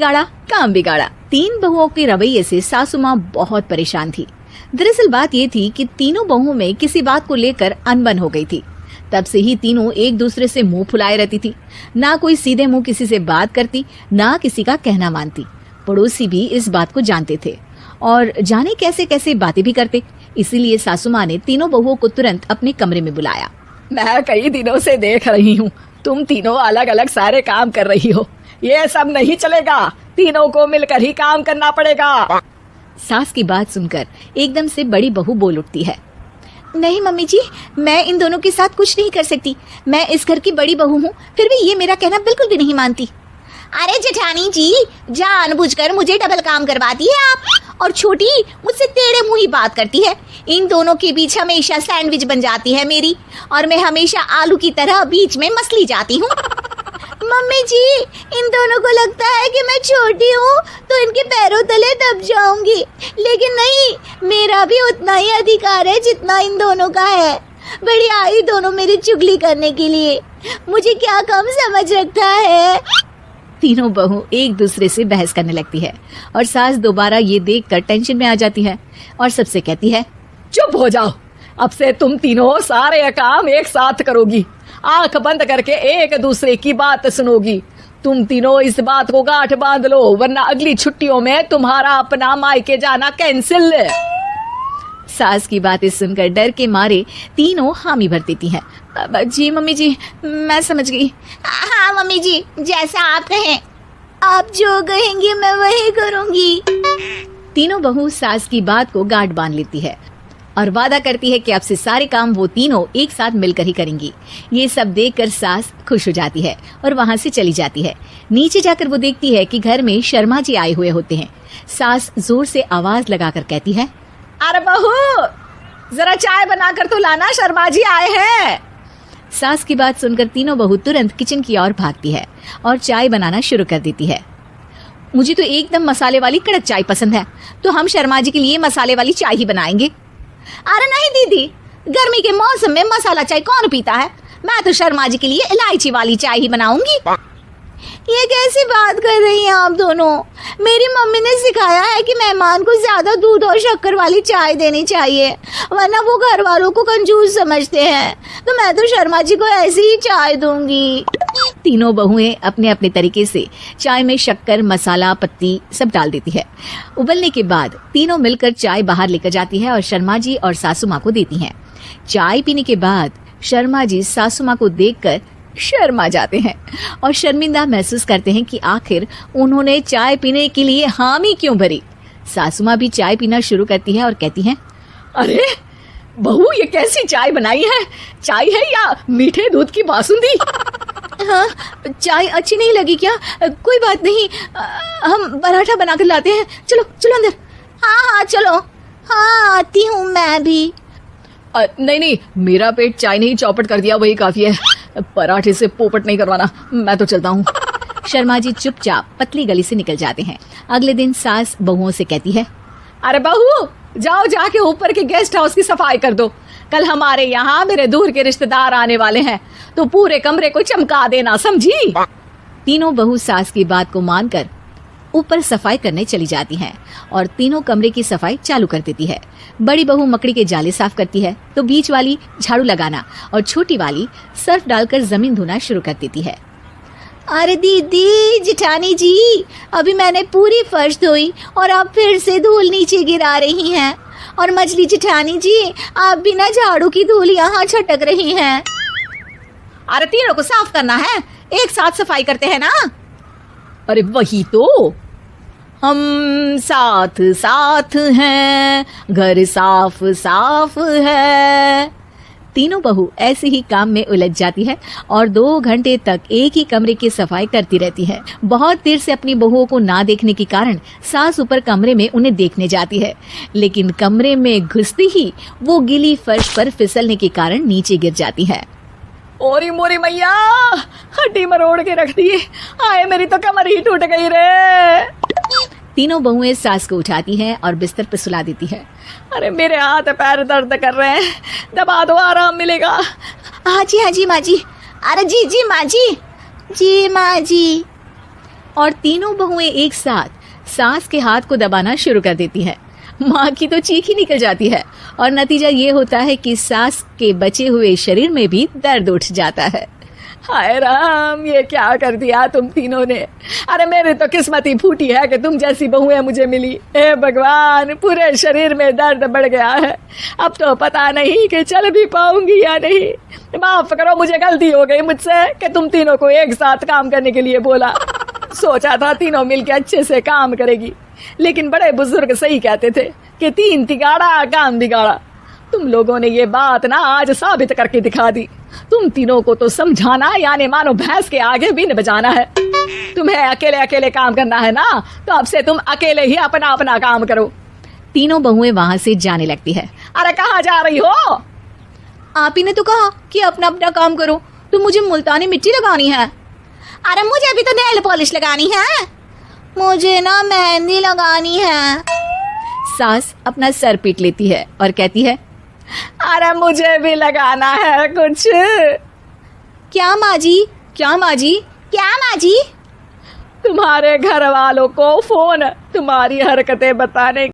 बिगाड़ा काम बिगाड़ा। 3 बहुओं के रवैये से सासू माँ बहुत परेशान थी। दरअसल बात ये थी कि तीनों बहुओं में किसी बात को लेकर अनबन हो गई थी। तब से ही तीनों एक दूसरे से मुंह फुलाए रहती थी। ना कोई सीधे मुंह किसी से बात करती, ना किसी का कहना मानती। पड़ोसी भी इस बात को जानते थे और जाने कैसे कैसे बातें भी करते। इसीलिए सासू माँ ने तीनों बहुओं को तुरंत अपने कमरे में बुलाया। मैं कई दिनों से देख रही हूँ, तुम तीनों अलग अलग सारे काम कर रही हो। ये सब नहीं चलेगा, तीनों को मिलकर ही काम करना पड़ेगा। सास की बात सुनकर एकदम से बड़ी बहू बोल उठती है। नहीं मम्मी जी, मैं इन दोनों के साथ कुछ नहीं कर सकती। मैं इस घर की बड़ी बहू हूँ, फिर भी ये मेरा कहना बिल्कुल भी नहीं मानती। अरे जेठानी जी, जानबूझकर मुझे डबल काम करवाती है आप। और छोटी मुझसे टेढ़े मुंह ही बात करती है। इन दोनों के बीच हमेशा सैंडविच बन जाती है मेरी, और मैं हमेशा आलू की तरह बीच में मसली जाती हूँ। मम्मी जी, इन दोनों को लगता है कि मैं छोटी हूँ तो इनके पैरों तले दब जाऊंगी, लेकिन नहीं, मेरा भी उतना ही अधिकार है जितना इन दोनों का है। बड़ी आई दोनों मेरी चुगली करने के लिए, मुझे क्या कम समझ रखा है। तीनों बहू एक दूसरे से बहस करने लगती है और सास दोबारा ये देखकर टेंशन में आ जाती है और सबसे कहती है, चुप हो जाओ, अब से तुम तीनों सारे काम एक साथ करोगी। आंख बंद करके एक दूसरे की बात सुनोगी। तुम तीनों इस बात को गांठ बांध लो, वरना अगली छुट्टियों में तुम्हारा अपना मायके जाना कैंसिल। सास की बातें सुनकर डर के मारे तीनों हामी भर देती हैं। जी मम्मी जी, मैं समझ गई। हाँ मम्मी जी, जैसा आप कहें। आप जो कहेंगी मैं वही करूंगी। तीनों बहू सास की बात को गांठ बांध लेती है और वादा करती है कि अब से सारे काम वो तीनों एक साथ मिलकर ही करेंगी। ये सब देखकर सास खुश हो जाती है और वहाँ से चली जाती है। नीचे जाकर वो देखती है कि घर में शर्मा जी आए हुए होते हैं। सास जोर से आवाज लगाकर कहती है, अरे बहू, जरा चाय बनाकर तो लाना, शर्मा जी आए हैं। सास की बात सुनकर तीनों बहू तुरंत किचन की ओर भागती है और चाय बनाना शुरू कर देती है। मुझे तो एकदम मसाले वाली कड़क चाय पसंद है, तो हम शर्मा जी के लिए मसाले वाली चाय ही बनाएंगे। अरे नहीं दीदी, गर्मी के मौसम में मसाला चाय कौन पीता है? मैं तो शर्मा जी के लिए इलायची वाली चाय ही बनाऊंगी। ये कैसी बात कर रही हैं आप दोनों? मेरी मम्मी ने सिखाया है कि मेहमान को ज्यादा दूध और शक्कर वाली चाय देनी चाहिए, वरना वो घर वालों को कंजूस समझते हैं। तो मैं तो शर्मा जी को ऐसी ही चाय दूंगी। तीनों बहुएं अपने अपने तरीके से चाय में शक्कर, मसाला, पत्ती सब डाल देती है। उबलने के बाद तीनों मिलकर चाय बाहर लेकर जाती है और शर्मा जी और सासू माँ को देती हैं। चाय पीने के बाद शर्मा जी सासू माँ को देखकर शर्मा जाते हैं और शर्मिंदा महसूस करते हैं कि आखिर उन्होंने चाय पीने के लिए हामी क्यों भरी। सासू माँ भी चाय पीना शुरू करती है और कहती हैं, अरे बहू, ये कैसी चाय बनाई है? चाय है या मीठे दूध की बासुंदी? हाँ, चाय अच्छी नहीं लगी क्या? कोई बात नहीं, हम पराठा बनाकर लाते हैं। चलो चलो अंदर। हाँ हाँ चलो। हाँ आती हूँ मैं भी। नहीं, मेरा पेट चाय नहीं चौपट कर दिया, वही काफी है। पराठे से पोपट नहीं करवाना, मैं तो चलता हूँ। शर्मा जी चुपचाप पतली गली से निकल जाते हैं। अगले दिन सास बहुओं से कहती है, अरे बहू, जाओ जाके ऊपर के गेस्ट हाउस की सफाई कर दो। कल हमारे यहाँ मेरे दूर के रिश्तेदार आने वाले हैं, तो पूरे कमरे को चमका देना, समझी? तीनों बहू सास की बात को मानकर ऊपर सफाई करने चली जाती हैं और तीनों कमरे की सफाई चालू कर देती है। बड़ी बहू मकड़ी के जाले साफ करती है, तो बीच वाली झाड़ू लगाना और छोटी वाली सर्फ डालकर जमीन धोना शुरू कर देती है। अरे दीदी, जेठानी जी, अभी मैंने पूरी फर्श धोई और आप फिर से धूल नीचे गिरा रही हैं। और मछली जेठानी जी, आप बिना झाड़ू की धूल यहाँ छटक रही हैं। अरे तीनों को साफ करना है, एक साथ सफाई करते हैं ना। अरे वही तो, हम साथ साथ हैं, घर साफ साफ है। तीनों बहू ऐसे ही काम में उलझ जाती है और 2 घंटे तक एक ही कमरे की सफाई करती रहती है। बहुत देर से अपनी बहुओं को ना देखने के कारण सास ऊपर कमरे में उन्हें देखने जाती है, लेकिन कमरे में घुसती ही वो गीली फर्श पर फिसलने के कारण नीचे गिर जाती है। ओरी मोरी मैया, हड्डी मरोड़ के रख दी। आए, मेरी तो कमर ही टूट गई रे। तीनों बहुएं सास को उठाती हैं और बिस्तर पर सुला देती है। अरे मेरे हाथ पैर दर्द कर रहे हैं, दबा दो, आराम मिलेगा। हाँ जी माँ जी। अरे जी माँ जी, जी माँ जी। और तीनों बहुएं एक साथ सास के हाथ को दबाना शुरू कर देती हैं। माँ की तो चीख ही निकल जाती है और नतीजा ये होता है कि सास के बचे हुए शरीर में भी दर्द उठ जाता है। हाय राम, ये क्या कर दिया तुम तीनों ने। अरे मेरी तो किस्मत ही फूटी है कि तुम जैसी बहुएं मुझे मिली। हे भगवान, पूरे शरीर में दर्द बढ़ गया है। अब तो पता नहीं कि चल भी पाऊंगी या नहीं। माफ करो, मुझे गलती हो गई मुझसे कि तुम तीनों को एक साथ काम करने के लिए बोला। सोचा था तीनों मिलकर अच्छे से काम करेगी, लेकिन बड़े बुजुर्ग सही कहते थे कि 3 तिगाड़ा काम बिगाड़ा। तुम लोगों ने ये बात ना आज साबित करके दिखा दी। तुम तीनों को तो समझाना यानी मानो भैंस के आगे बीन बजाना है। तुम्हें अकेले अकेले काम करना है ना, तो अब से तुम अकेले ही अपना अपना काम करो। तीनों बहुएं वहां से जाने लगती है। अरे कहाँ जा रही हो? आप ही ने तो कहा कि अपना अपना काम करो, तो मुझे मुल्तानी मिट्टी लगानी है। अरे मुझे भी तो नेल पॉलिश लगानी है। मुझे ना मेहंदी लगानी है। सास अपना सर पीट लेती है और कहती है, अरे मुझे भी लगाना है कुछ। क्या माँ जी, क्या माँ जी? क्या माँ जी? तुम्हारे घर वालों को फोन तुम्हारी हरकतें बताने